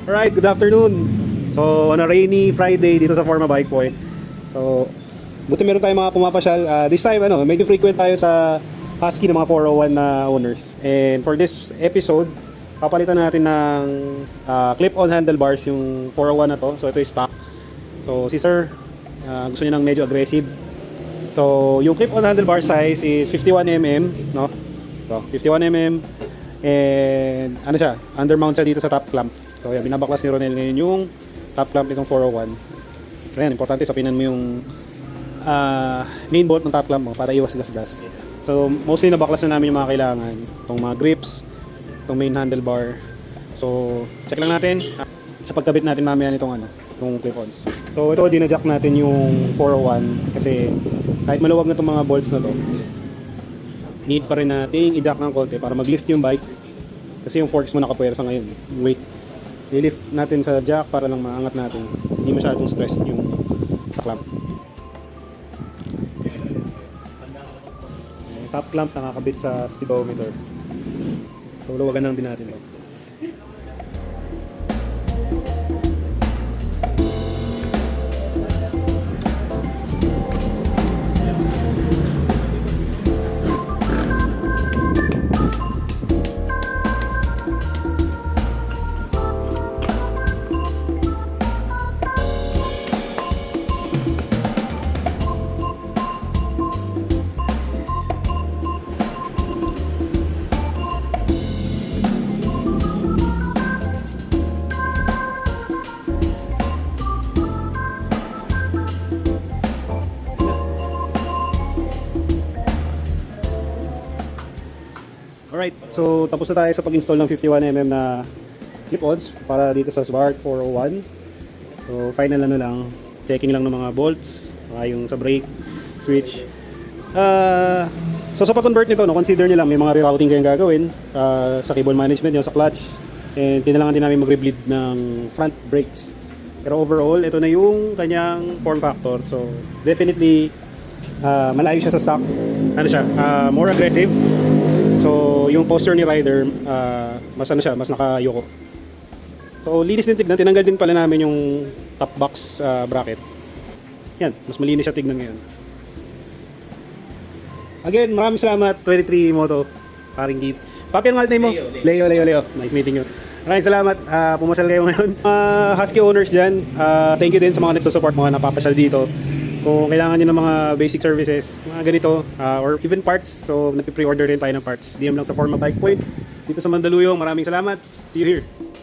Alright, good afternoon. So, on a rainy Friday dito sa Forma Bike Point. So, buti meron tayong mga pumapasyal. This time, medyo frequent tayo sa Husky ng mga 401 na owners. And for this episode, papalitan natin ng clip-on handlebars yung 401 na to. So, ito yung stock. So, si Sir, gusto niya ng medyo aggressive. So, yung clip-on handlebar size is 51mm, no? So, 51mm. And, siya, undermount siya dito sa top clamp. So, yan, binabaklas ni Ronel ngayon yung top clamp nitong 401. So, yan, importante sapinan mo yung main bolt ng top clamp mo para iwas gasgas. So, mostly nabaklas na namin yung mga kailangan. Itong mga grips, itong main handlebar. So, check lang natin sa pagkabit natin mamaya nitong itong clip-ons. So, ito, dinajack natin yung 401 kasi kahit maluwag na itong mga bolts na to, need pa rin natin i-jack ng konti para mag-lift yung bike kasi yung forks mo nakapwersa ngayon, weight. I-lift natin sa jack para lang maangat natin. Hindi masyadong stressed yung sa clamp. Yung top clamp nakakabit sa speedometer. So, luwagan lang din natin ito. Alright, so tapos na tayo sa pag-install ng 51mm na clip-ons para dito sa Smart 401. So final lang, checking lang ng mga bolts, yung sa brake, switch. So sa pag-convert nito, consider nyo lang may mga rerouting kayong gagawin sa cable management nyo, sa clutch. And kailangan din namin mag-rebleed ng front brakes. Pero overall, ito na yung kanyang form factor. So definitely, malayo siya sa stock. More aggressive. So, yung posture ni rider, mas mas nakayoko. So, linis din tignan. Tinanggal din pala namin yung top box bracket. Yan, mas malinis siya tignan ngayon. Again, maraming salamat, 23 Moto, paring Keith. Papi, ang name mo? Leo. Nice meeting you. Maraming salamat, pumasal kayo ngayon. Husky owners dyan, thank you din sa mga nagsusupport, mga napapasyal dito. Kung kailangan nyo ng mga basic services, mga ganito, or even parts, so nagpi-pre-order rin tayo ng parts. DM lang sa Forma Bike Point, dito sa Mandaluyong. Maraming salamat. See you here.